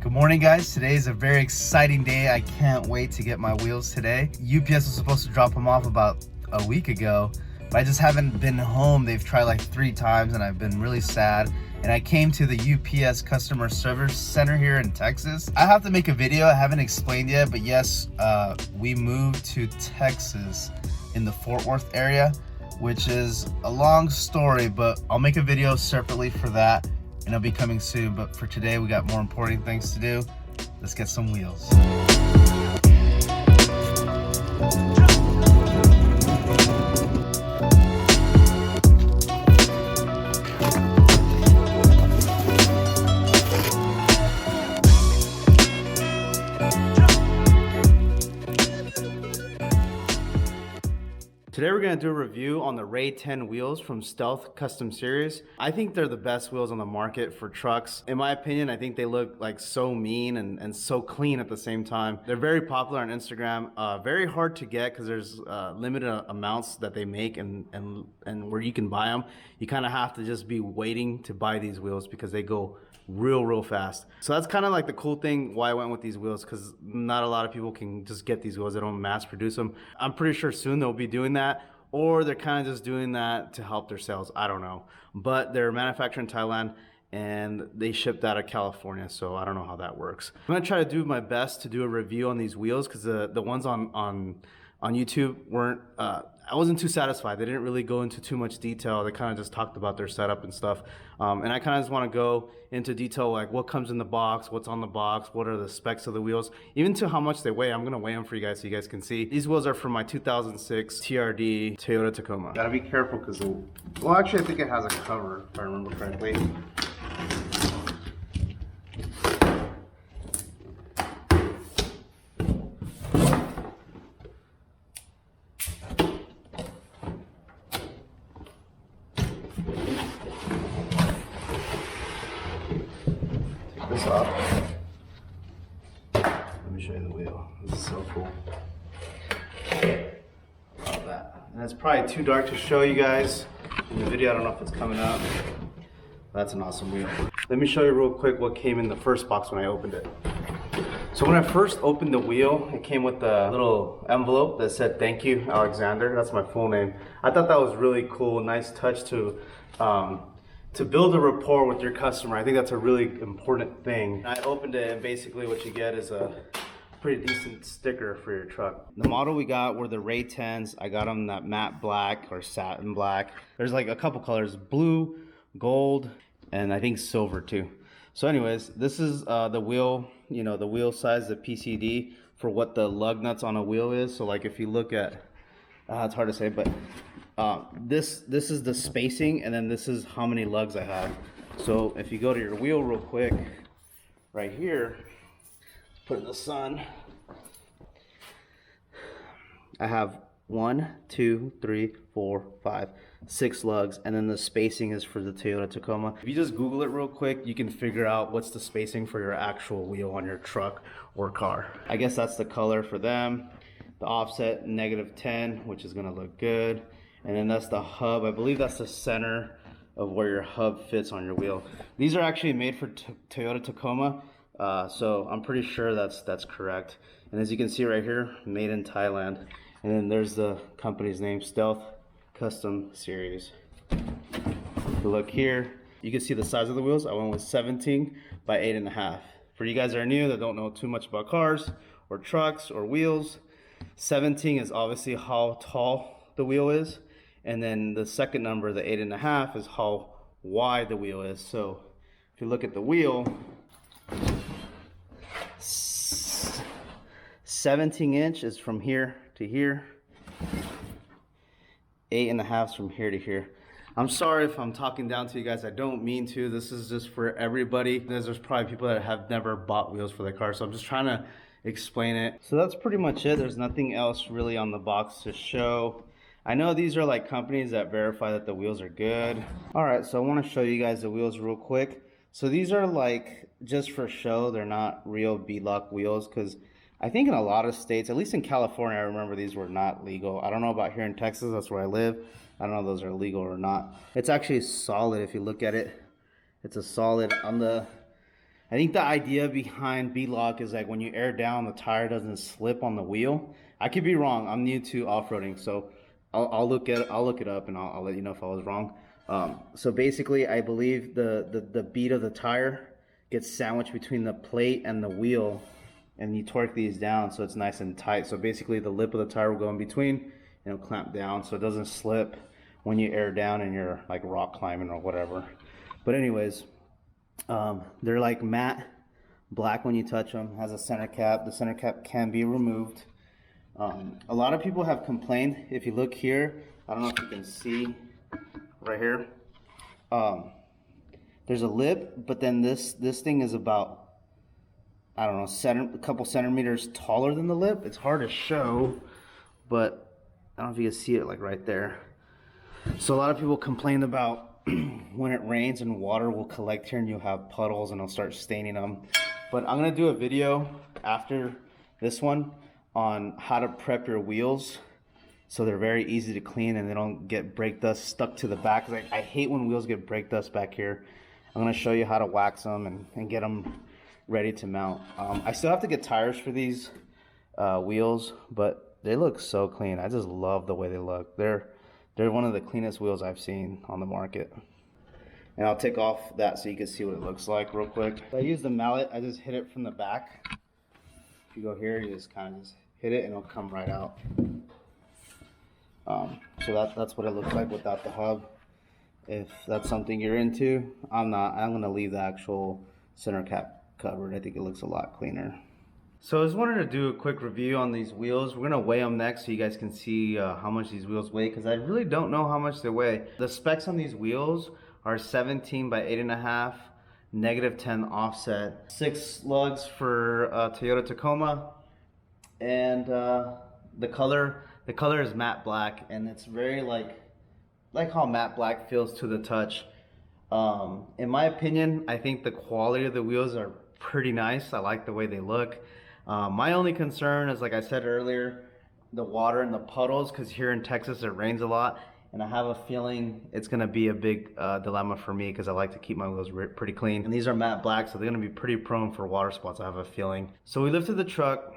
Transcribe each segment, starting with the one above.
Good morning, guys. Today is a very exciting day. I can't wait to get my wheels today. UPS was supposed to drop them off about a week ago, but I just haven't been home. They've tried like 3 times and I've been really sad. And I came to the UPS customer service center here in Texas. I have to make a video. I haven't explained yet, but yes, we moved to Texas in the Fort Worth area, which is a long story, but I'll make a video separately for that. And it'll be coming soon, but for today we got more important things to do. Let's get some wheels. Today we're going to do a review on the Ray 10 wheels from Stealth Custom Series. I think they're the best wheels on the market for trucks. In my opinion, I think they look like so mean and so clean at the same time. They're very popular on Instagram, very hard to get because there's limited amounts that they make and where you can buy them. You kind of have to just be waiting to buy these wheels because they go real fast. So that's kind of like the cool thing why I went with these wheels, because not a lot of people can just get these wheels. They don't mass produce them. I'm pretty sure soon they'll be doing that, or they're kind of just doing that to help their sales. I don't know, but they're manufactured in Thailand and they shipped out of California, so I don't know how that works. I'm gonna try to do my best to do a review on these wheels because the ones on YouTube weren't, I wasn't too satisfied. They didn't really go into too much detail. They kind of just talked about their setup and stuff. And I kind of just want to go into detail, like what comes in the box, what's on the box, what are the specs of the wheels, even to how much they weigh. I'm going to weigh them for you guys so you guys can see. These wheels are from my 2006 TRD Toyota Tacoma. Gotta be careful because, well, actually I think it has a cover if I remember correctly. This off. Let me show you the wheel. This is so cool. Love that. And it's probably too dark to show you guys in the video. I don't know if it's coming up. That's an awesome wheel. Let me show you real quick what came in the first box when I opened it. So when I first opened the wheel, it came with a little envelope that said, "Thank you, Alexander." That's my full name. I thought that was really cool. Nice touch to build a rapport with your customer. I think that's a really important thing. I opened it and basically what you get is a pretty decent sticker for your truck. The model we got were the Ray 10s. I got them that matte black or satin black. There's like a couple colors, blue, gold, and I think silver too. So anyways, this is the wheel, you know, the wheel size, the PCD for what the lug nuts on a wheel is. So like if you look at, it's hard to say, but this is the spacing, and then this is how many lugs I have. So if you go to your wheel real quick, right here, put it in the sun, I have 1, 2, 3, 4, 5, 6 lugs, and then the spacing is for the Toyota Tacoma. If you just Google it real quick, you can figure out what's the spacing for your actual wheel on your truck or car. I guess that's the color for them. The offset -10, which is gonna look good. And then that's the hub. I believe that's the center of where your hub fits on your wheel. These are actually made for Toyota Tacoma, so I'm pretty sure that's correct. And as you can see right here, made in Thailand. And then there's the company's name, Stealth Custom Series. If you look here, you can see the size of the wheels. I went with 17 by 8.5. For you guys that are new, that don't know too much about cars or trucks or wheels, 17 is obviously how tall the wheel is. And then the second number, the 8.5, is how wide the wheel is. So if you look at the wheel, 17 inch is from here to here. 8.5 is from here to here. I'm sorry if I'm talking down to you guys. I don't mean to. This is just for everybody. There's probably people that have never bought wheels for their car, so I'm just trying to explain it. So that's pretty much it. There's nothing else really on the box to show. I know these are like companies that verify that the wheels are good. All right, so I want to show you guys the wheels real quick. So these are like just for show. They're not real beadlock wheels because I think in a lot of states, at least in California, I remember these were not legal. I don't know about here in Texas. That's where I live. I don't know if those are legal or not. It's actually solid if you look at it. It's a solid on the I think the idea behind beadlock is like when you air down, the tire doesn't slip on the wheel. I could be wrong. I'm new to off-roading, so I'll look it up and I'll let you know if I was wrong. So basically, I believe the bead of the tire gets sandwiched between the plate and the wheel, and you torque these down so it's nice and tight. So basically, the lip of the tire will go in between and it'll clamp down so it doesn't slip when you air down and you're like rock climbing or whatever. But anyways, they're like matte black when you touch them. Has a center cap. The center cap can be removed. A lot of people have complained. If you look here, I don't know if you can see right here. There's a lip, but then this thing is about, I don't know, a couple centimeters taller than the lip. It's hard to show, but I don't know if you can see it like right there. So a lot of people complain about when it rains and water will collect here and you'll have puddles and it'll start staining them. But I'm gonna do a video after this one on how to prep your wheels so they're very easy to clean and they don't get brake dust stuck to the back. Cause I hate when wheels get brake dust back here. I'm gonna show you how to wax them and get them ready to mount. I still have to get tires for these wheels, but they look so clean. I just love the way they look. They're one of the cleanest wheels I've seen on the market. And I'll take off that so you can see what it looks like real quick. I use the mallet. I just hit it from the back. If you go here, you just kind of just hit it and it'll come right out. So that's what it looks like without the hub. If that's something you're into, I'm not. I'm gonna leave the actual center cap covered. I think it looks a lot cleaner. So I just wanted to do a quick review on these wheels. We're gonna weigh them next so you guys can see how much these wheels weigh, because I really don't know how much they weigh. The specs on these wheels are 17 by 8.5, -10 offset, 6 lugs for Toyota Tacoma, and the color is matte black, and it's very like how matte black feels to the touch. In my opinion, I think the quality of the wheels are pretty nice. I like the way they look. My only concern is, like I said earlier, the water and the puddles, because here in Texas it rains a lot, and I have a feeling it's gonna be a big dilemma for me because I like to keep my wheels pretty clean. And these are matte black, so they're gonna be pretty prone for water spots, I have a feeling. So we lifted the truck,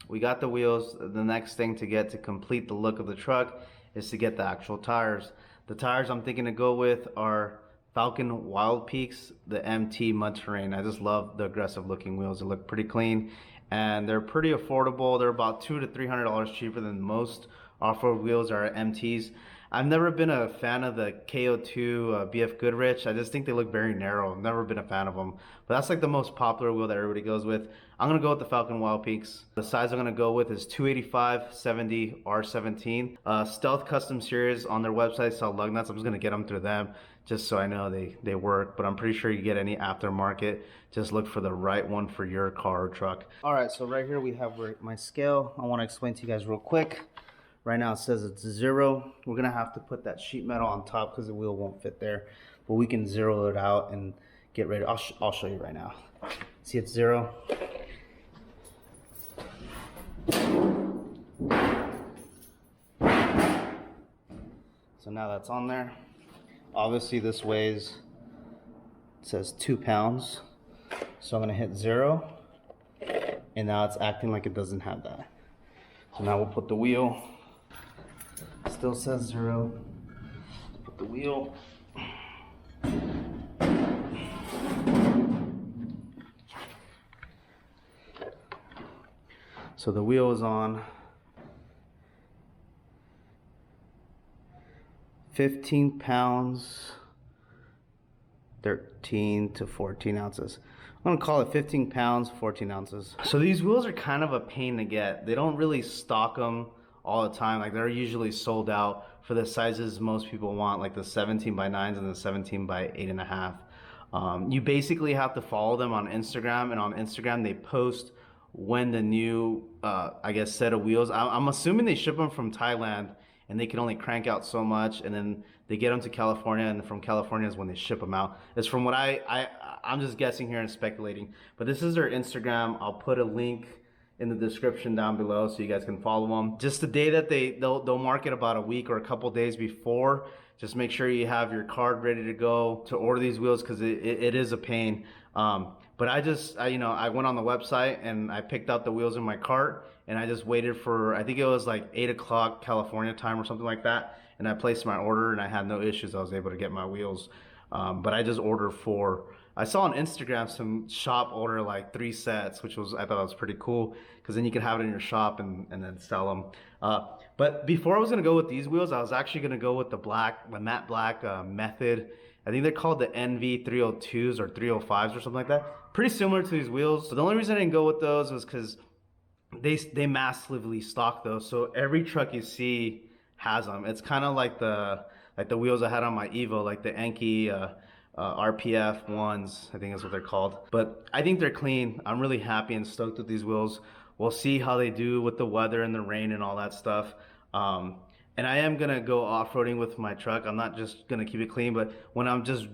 we got the wheels. The next thing to get to complete the look of the truck is to get the actual tires. The tires I'm thinking to go with are Falken Wild Peaks, the MT Mud Terrain. I just love the aggressive looking wheels. They look pretty clean and they're pretty affordable. They're about $200 to $300 cheaper than most off-road wheels are MTs. I've never been a fan of the KO2 BF Goodrich. I just think they look very narrow. I've never been a fan of them. But that's like the most popular wheel that everybody goes with. I'm gonna go with the Falken Wild Peaks. The size I'm gonna go with is 285/70 R17. Stealth Custom Series on their website sell lug nuts. I'm just gonna get them through them just so I know they work. But I'm pretty sure you get any aftermarket. Just look for the right one for your car or truck. All right, so right here we have my scale. I wanna explain to you guys real quick. Right now it says it's 0. We're gonna have to put that sheet metal on top because the wheel won't fit there. But we can 0 it out and get ready. I'll show you right now. See, it's 0. So now that's on there. Obviously this weighs, it says 2 pounds. So I'm gonna hit 0. And now it's acting like it doesn't have that. So now we'll put the wheel. Still says 0. Put the wheel. So the wheel is on 15 pounds, 13 to 14 ounces. I'm gonna call it 15 pounds, 14 ounces. So these wheels are kind of a pain to get. They don't really stock them all the time. Like, they're usually sold out for the sizes most people want, like the 17 by 9s and the 17 by 8.5. You basically have to follow them on Instagram, and on Instagram they post when the new, I guess, set of wheels. I'm assuming they ship them from Thailand, and they can only crank out so much, and then they get them to California, and from California is when they ship them out. It's from what I'm just guessing here and speculating. But this is their Instagram. I'll put a link in the description down below so you guys can follow them. Just the day that they'll market about a week or a couple days before. Just make sure you have your card ready to go to order these wheels, because it is a pain. But But I went on the website and I picked out the wheels in my cart, and I just waited for, I think it was like 8 o'clock California time or something like that. And I placed my order and I had no issues. I was able to get my wheels. But I just ordered 4. I saw on Instagram some shop order like 3 sets, which I thought was pretty cool, because then you can have it in your shop and then sell them. But before I was gonna go with these wheels, I was actually gonna go with the matte black Method. I think they're called the NV 302s or 305s or something like that. Pretty similar to these wheels. So the only reason I didn't go with those was because they massively stock those. So every truck you see has them. It's kind of like the wheels I had on my Evo, like the Enki RPF ones, I think that's what they're called. But I think they're clean. I'm really happy and stoked with these wheels. We'll see how they do with the weather and the rain and all that stuff. And I am gonna go off-roading with my truck. I'm not just gonna keep it clean, but when I'm just,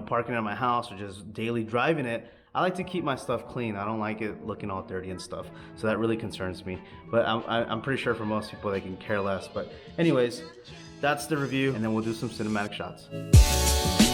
parking at my house or just daily driving it, I like to keep my stuff clean. I don't like it looking all dirty and stuff. So that really concerns me. But I'm pretty sure for most people they can care less. But anyways, that's the review, and then we'll do some cinematic shots.